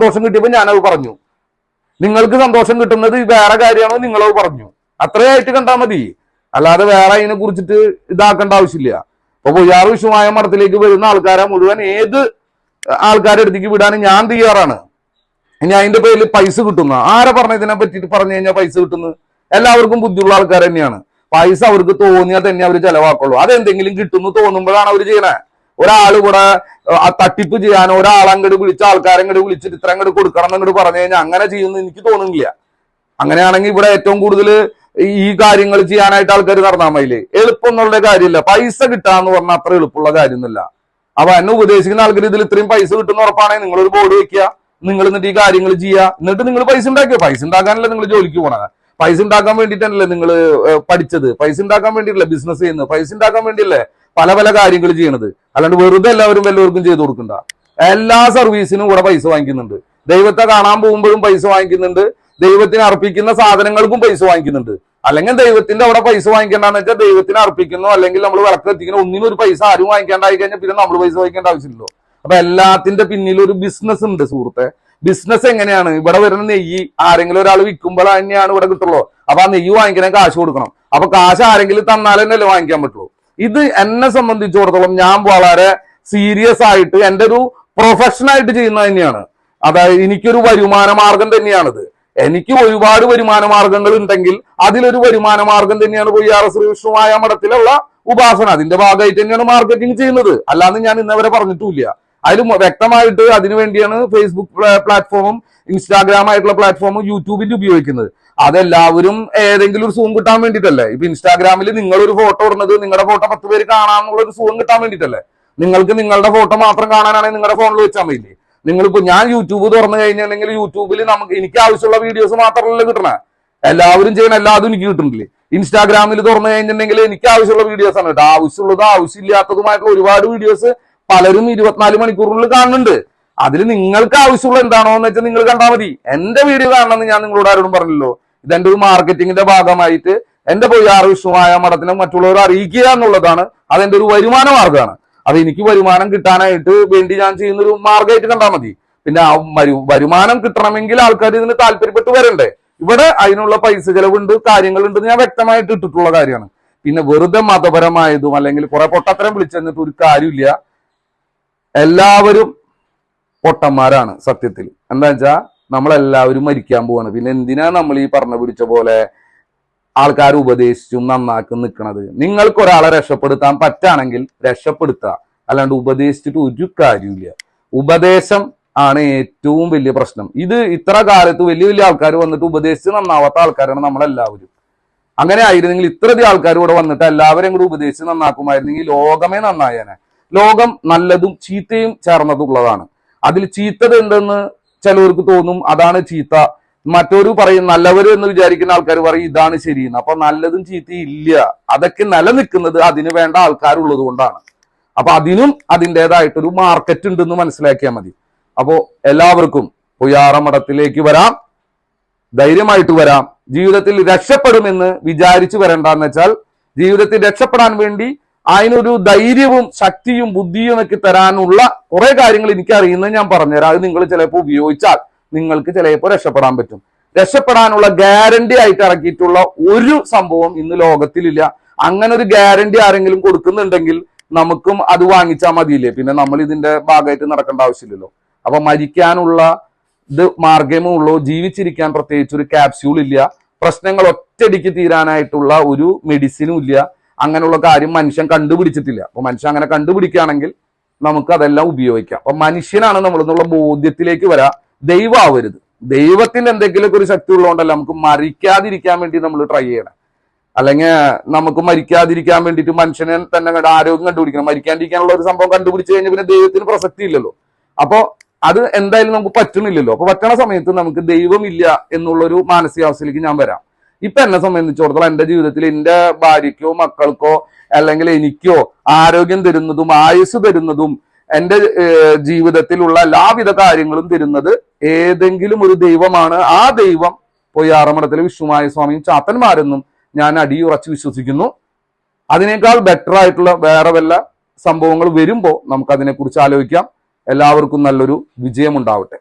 സന്തോഷം കിട്ടിയപ്പോൾ ഞാനത് പറഞ്ഞു. നിങ്ങൾക്ക് സന്തോഷം കിട്ടുന്നത് വേറെ കാര്യമാണോ നിങ്ങളത് പറഞ്ഞു. അത്രയായിട്ട് കണ്ടാൽ മതി, അല്ലാതെ വേറെ അതിനെ കുറിച്ചിട്ട് ഇതാക്കേണ്ട ആവശ്യമില്ല. അപ്പൊ പൊയ്യാറ് വിഷുമായ മഠത്തിലേക്ക് വരുന്ന ആൾക്കാരെ മുഴുവൻ ഏത് ആൾക്കാരുടെ അടുത്തേക്ക് വിടാനും ഞാൻ തയ്യാറാണ്. ഇനി അതിന്റെ പേരിൽ പൈസ കിട്ടുന്ന ആരെ പറഞ്ഞ ഇതിനെ പറ്റിയിട്ട് പറഞ്ഞു കഴിഞ്ഞാൽ പൈസ കിട്ടുന്നത്? എല്ലാവർക്കും ബുദ്ധിയുള്ള ആൾക്കാർ തന്നെയാണ്. പൈസ അവർക്ക് തോന്നിയാൽ തന്നെ അവർ ചെലവാക്കുള്ളൂ. അതെന്തെങ്കിലും കിട്ടുന്നു തോന്നുമ്പോഴാണ് അവർ ചെയ്യണേ. ഒരാൾ ഇവിടെ തട്ടിപ്പ് ചെയ്യാനോ ഒരാളങ്ങോട്ട് വിളിച്ച ആൾക്കാരങ്ങോട്ട് വിളിച്ചിട്ട് ഇത്ര അങ്ങോട്ട് കൊടുക്കണം എന്നങ്ങോട്ട് പറഞ്ഞു കഴിഞ്ഞാൽ അങ്ങനെ ചെയ്യുമെന്ന് എനിക്ക് തോന്നുന്നില്ല. അങ്ങനെയാണെങ്കിൽ ഇവിടെ ഏറ്റവും കൂടുതൽ ഈ കാര്യങ്ങൾ ചെയ്യാനായിട്ട് ആൾക്കാർ നടന്നാൽ മതിയില്ലേ? എളുപ്പം എന്നുള്ള കാര്യമില്ല. പൈസ കിട്ടാന്ന് പറഞ്ഞാൽ അത്ര എളുപ്പമുള്ള കാര്യമൊന്നുമില്ല. അപ്പൊ എന്നെ ഉപദേശിക്കുന്ന ആൾക്കാർ ഇതിൽ ഇത്രയും പൈസ കിട്ടുന്ന ഉറപ്പാണെങ്കിൽ നിങ്ങളൊരു ബോർഡ് വെക്കുക, നിങ്ങൾ എന്നിട്ട് ഈ കാര്യങ്ങൾ ചെയ്യുക, എന്നിട്ട് നിങ്ങൾ പൈസ ഉണ്ടാക്കുക. പൈസ ഉണ്ടാക്കാനല്ലേ നിങ്ങൾ ജോലിക്ക് പോണത്? പൈസ ഉണ്ടാക്കാൻ വേണ്ടിയിട്ടല്ലേ നിങ്ങൾ പഠിച്ചത്? പൈസ ഉണ്ടാക്കാൻ വേണ്ടിയിട്ടല്ലേ ബിസിനസ് ചെയ്യുന്നത്? പൈസ ഉണ്ടാക്കാൻ വേണ്ടിയല്ലേ പല പല കാര്യങ്ങൾ ചെയ്യണത്? അല്ലാണ്ട് വെറുതെ എല്ലാവരും എല്ലാവർക്കും ചെയ്തു കൊടുക്കണ്ട. എല്ലാ സർവീസിനും കൂടെ പൈസ വാങ്ങിക്കുന്നുണ്ട്. ദൈവത്തെ കാണാൻ പോകുമ്പോഴും പൈസ വാങ്ങിക്കുന്നുണ്ട്. ദൈവത്തിന് അർപ്പിക്കുന്ന സാധനങ്ങൾക്കും പൈസ വാങ്ങിക്കുന്നുണ്ട്. അല്ലെങ്കിൽ ദൈവത്തിന്റെ അവിടെ പൈസ വാങ്ങിക്കേണ്ടെന്ന് വെച്ചാൽ ദൈവത്തിന് അർപ്പിക്കുന്നു അല്ലെങ്കിൽ നമ്മൾ വിളക്ക് എത്തിക്കുന്ന ഒന്നിനും ഒരു പൈസ ആരും വാങ്ങിക്കാണ്ടായി കഴിഞ്ഞാൽ പിന്നെ നമ്മൾ പൈസ വാങ്ങിക്കേണ്ട ആവശ്യമില്ലല്ലോ. അപ്പൊ എല്ലാത്തിന്റെ പിന്നിൽ ഒരു ബിസിനസ് ഉണ്ട് സുഹൃത്തെ. ബിസിനസ് എങ്ങനെയാണ്? ഇവിടെ വരുന്ന നെയ്യ് ആരെങ്കിലും ഒരാൾ വിൽക്കുമ്പോൾ തന്നെയാണ് ഇവിടെ കിട്ടുള്ളൂ. അപ്പൊ ആ നെയ്യ് വാങ്ങിക്കണേ കാശ് കൊടുക്കണം. അപ്പൊ കാശ് ആരെങ്കിലും തന്നാൽ തന്നെയല്ലേ വാങ്ങിക്കാൻ പറ്റുള്ളൂ. ഇത് എന്നെ സംബന്ധിച്ചിടത്തോളം ഞാൻ വളരെ സീരിയസ് ആയിട്ട് എന്റെ ഒരു പ്രൊഫഷനായിട്ട് ചെയ്യുന്നത് തന്നെയാണ്. അതായത് എനിക്കൊരു വരുമാന മാർഗം തന്നെയാണിത്. എനിക്ക് ഒരുപാട് വരുമാന മാർഗങ്ങൾ ഉണ്ടെങ്കിൽ അതിലൊരു വരുമാന മാർഗം തന്നെയാണ് പൊയ്യാറ് ശ്രീ വിഷ്ണുമായ മഠത്തിലുള്ള ഉപാസന. അതിന്റെ ഭാഗമായിട്ട് തന്നെയാണ് മാർക്കറ്റിംഗ് ചെയ്യുന്നത്. അല്ലാതെ ഞാൻ ഇന്നവരെ പറഞ്ഞിട്ടുമില്ല. അതിൽ വ്യക്തമായിട്ട് അതിനു വേണ്ടിയാണ് ഫേസ്ബുക്ക് പ്ലാറ്റ്ഫോമും ഇൻസ്റ്റാഗ്രാം ആയിട്ടുള്ള പ്ലാറ്റ്ഫോമും യൂട്യൂബിൽ ഉപയോഗിക്കുന്നത്. അതെല്ലാവരും ഏതെങ്കിലും ഒരു സുഖം കിട്ടാൻ വേണ്ടിയിട്ടല്ലേ? ഇപ്പൊ ഇൻസ്റ്റാഗ്രാമിൽ നിങ്ങളൊരു ഫോട്ടോ ഇടുന്നത് നിങ്ങളുടെ ഫോട്ടോ 10 പേര് കാണാന്നുള്ള ഒരു സുഖം കിട്ടാൻ വേണ്ടിയിട്ടല്ലേ? നിങ്ങൾക്ക് നിങ്ങളുടെ ഫോട്ടോ മാത്രം കാണാനാണെങ്കിൽ നിങ്ങളുടെ ഫോണിൽ വെച്ചാൽ മതിയില്ലേ? നിങ്ങളിപ്പോ ഞാൻ യൂട്യൂബ് തുറന്നു കഴിഞ്ഞിട്ടുണ്ടെങ്കിൽ യൂട്യൂബിൽ എനിക്ക് ആവശ്യമുള്ള വീഡിയോസ് മാത്രമല്ല കിട്ടണേ. എല്ലാവരും ചെയ്യണം, എല്ലാതും എനിക്ക് കിട്ടുന്നില്ലേ? ഇൻസ്റ്റാഗ്രാമിൽ തുറന്നു കഴിഞ്ഞിട്ടുണ്ടെങ്കിൽ എനിക്ക് ആവശ്യമുള്ള വീഡിയോസ് ആണ് കേട്ടോ. ആവശ്യമുള്ളതും ആവശ്യമില്ലാത്തതുമായിട്ടുള്ള ഒരുപാട് വീഡിയോസ് പലരും 24 മണിക്കൂറിനുള്ളിൽ കാണുന്നുണ്ട്. അതിൽ നിങ്ങൾക്ക് ആവശ്യമുള്ള എന്താണോ എന്ന് വെച്ചാൽ നിങ്ങൾ കണ്ടാൽ മതി. എന്റെ വീഡിയോ കാണണമെന്ന് ഞാൻ നിങ്ങളോട് ആരോടും പറഞ്ഞല്ലോ. ഇതെന്റെ ഒരു മാർക്കറ്റിംഗിന്റെ ഭാഗമായിട്ട് എന്റെ പൊയ്യാറ് വിഷ്ണുമായ മഠത്തിനെ മറ്റുള്ളവർ അറിയിക്കുക എന്നുള്ളതാണ്. അതെന്റെ ഒരു വരുമാന മാർഗമാണ്. അത് എനിക്ക് വരുമാനം കിട്ടാനായിട്ട് വേണ്ടി ഞാൻ ചെയ്യുന്ന ഒരു മാർഗമായിട്ട് കണ്ടാൽ മതി. പിന്നെ ആ വരുമാനം കിട്ടണമെങ്കിൽ ആൾക്കാർ ഇതിന് താല്പര്യപ്പെട്ട് വരണ്ടേ? ഇവിടെ അതിനുള്ള പൈസ ചെലവുണ്ട്, കാര്യങ്ങളുണ്ട്, ഞാൻ വ്യക്തമായിട്ട് ഇട്ടിട്ടുള്ള കാര്യമാണ്. പിന്നെ വെറുതെ മതപരമായതും അല്ലെങ്കിൽ കുറെ പൊട്ടത്തരം വിളിച്ചു തന്നിട്ട് ഒരു കാര്യമില്ല. എല്ലാവരും പൊട്ടന്മാരാണ് സത്യത്തിൽ. എന്താ വെച്ചാൽ നമ്മളെല്ലാവരും മരിക്കാൻ പോവാണ്. പിന്നെ എന്തിനാ നമ്മൾ ഈ പറഞ്ഞ പിടിച്ച പോലെ ആൾക്കാർ ഉപദേശിച്ചും നന്നാക്കി നിൽക്കണത്? നിങ്ങൾക്ക് ഒരാളെ രക്ഷപ്പെടുത്താൻ പറ്റാണെങ്കിൽ രക്ഷപ്പെടുത്തുക, അല്ലാണ്ട് ഉപദേശിച്ചിട്ട് ഒരു കാര്യമില്ല. ഉപദേശം ആണ് ഏറ്റവും വലിയ പ്രശ്നം. ഇത് ഇത്ര കാലത്ത് വലിയ വലിയ ആൾക്കാർ വന്നിട്ട് ഉപദേശിച്ച് നന്നാവാത്ത ആൾക്കാരാണ് നമ്മളെല്ലാവരും. അങ്ങനെ ആയിരുന്നെങ്കിൽ ഇത്രയധികം ആൾക്കാർ ഇവിടെ വന്നിട്ട് എല്ലാവരും കൂടെ ഉപദേശിച്ച് നന്നാക്കുമായിരുന്നെങ്കിൽ ലോകമേ നന്നായേനെ. ലോകം നല്ലതും ചീത്തയും ചേർന്നതുള്ളതാണ്. അതിൽ ചീത്തത് എന്തെന്ന് ചിലവർക്ക് തോന്നും, അതാണ് ചീത്ത. മറ്റൊരു പറയും നല്ലവര് എന്ന് വിചാരിക്കുന്ന ആൾക്കാർ പറയും ഇതാണ് ശരിയെന്ന്. അപ്പൊ നല്ലതും ചീത്തയും ഇല്ല. അതൊക്കെ നിലനിൽക്കുന്നത് അതിന് വേണ്ട ആൾക്കാരുള്ളത് കൊണ്ടാണ്. അപ്പൊ അതിനും അതിൻ്റെതായിട്ടൊരു മാർക്കറ്റ് ഉണ്ടെന്ന് മനസ്സിലാക്കിയാൽ മതി. അപ്പോ എല്ലാവർക്കും പൊയ്യാറ മഠത്തിലേക്ക് വരാം, ധൈര്യമായിട്ട് വരാം. ജീവിതത്തിൽ രക്ഷപ്പെടുമെന്ന് വിചാരിച്ചു വരണ്ടെന്ന് വെച്ചാൽ ജീവിതത്തിൽ രക്ഷപ്പെടാൻ വേണ്ടി അതിനൊരു ധൈര്യവും ശക്തിയും ബുദ്ധിയും ഒക്കെ തരാനുള്ള കുറെ കാര്യങ്ങൾ എനിക്ക് അറിയുന്നത് ഞാൻ പറഞ്ഞുതരാം. അത് നിങ്ങൾ ചിലപ്പോൾ ഉപയോഗിച്ചാൽ നിങ്ങൾക്ക് ചിലപ്പോൾ രക്ഷപ്പെടാൻ പറ്റും. രക്ഷപ്പെടാനുള്ള ഗ്യാരണ്ടി ആയിട്ട് ഇറക്കിയിട്ടുള്ള ഒരു സംഭവം ഇന്ന് ലോകത്തിലില്ല. അങ്ങനെ ഒരു ഗ്യാരണ്ടി ആരെങ്കിലും കൊടുക്കുന്നുണ്ടെങ്കിൽ നമുക്കും അത് വാങ്ങിച്ചാൽ മതിയില്ലേ? പിന്നെ നമ്മൾ ഇതിന്റെ ഭാഗമായിട്ട് നടക്കേണ്ട ആവശ്യമില്ലല്ലോ. അപ്പൊ മരിക്കാനുള്ള ഇത് മാർഗമേ ഉള്ളൂ. ജീവിച്ചിരിക്കാൻ പ്രത്യേകിച്ച് ഒരു ക്യാപ്സ്യൂൾ ഇല്ല. പ്രശ്നങ്ങൾ ഒറ്റയടിക്ക് തീരാനായിട്ടുള്ള ഒരു മെഡിസിനും ഇല്ല. അങ്ങനെയുള്ള കാര്യം മനുഷ്യൻ കണ്ടുപിടിച്ചിട്ടില്ല. അപ്പൊ മനുഷ്യൻ അങ്ങനെ കണ്ടുപിടിക്കുകയാണെങ്കിൽ നമുക്ക് അതെല്ലാം ഉപയോഗിക്കാം. അപ്പൊ മനുഷ്യനാണ് നമ്മൾ എന്നുള്ള ബോധ്യത്തിലേക്ക് വരാം. ദൈവമാവരുത്. ദൈവത്തിന് എന്തെങ്കിലുമൊക്കെ ഒരു ശക്തി ഉള്ളതുകൊണ്ടല്ല നമുക്ക് മരിക്കാതിരിക്കാൻ വേണ്ടി നമ്മൾ ട്രൈ ചെയ്യണം. അല്ലെങ്കിൽ നമുക്ക് മരിക്കാതിരിക്കാൻ വേണ്ടിയിട്ട് മനുഷ്യനെ തന്നെ ആരോഗ്യം കണ്ടുപിടിക്കണം. മരിക്കാണ്ടിരിക്കാനുള്ള ഒരു സംഭവം കണ്ടുപിടിച്ചു കഴിഞ്ഞാൽ പിന്നെ ദൈവത്തിന് പ്രസക്തി ഇല്ലല്ലോ. അപ്പൊ അത് എന്തായാലും നമുക്ക് പറ്റണില്ലല്ലോ. അപ്പൊ പറ്റണ സമയത്ത് നമുക്ക് ദൈവമില്ല എന്നുള്ളൊരു മാനസികാവസ്ഥയിലേക്ക് ഞാൻ വരാം. ഇപ്പൊ എന്നെ സംബന്ധിച്ചിടത്തോളം എന്റെ ജീവിതത്തിൽ എന്റെ ഭാര്യയ്ക്കോ മക്കൾക്കോ അല്ലെങ്കിൽ എനിക്കോ ആരോഗ്യം തരുന്നതും ആയുസ് തരുന്നതും എന്റെ ജീവിതത്തിലുള്ള എല്ലാവിധ കാര്യങ്ങളും തരുന്നത് ഏതെങ്കിലും ഒരു ദൈവമാണ്. ആ ദൈവം പൊയ്യാറ മഠത്തിലെ വിഷ്ണുമായ സ്വാമിയും ചാത്തന്മാരെന്നും ഞാൻ അടിയുറച്ച് വിശ്വസിക്കുന്നു. അതിനേക്കാൾ ബെറ്റർ ആയിട്ടുള്ള വേറെ വല്ല സംഭവങ്ങൾ വരുമ്പോൾ നമുക്ക് അതിനെക്കുറിച്ച് ആലോചിക്കാം. എല്ലാവർക്കും നല്ലൊരു വിജയം ഉണ്ടാവട്ടെ.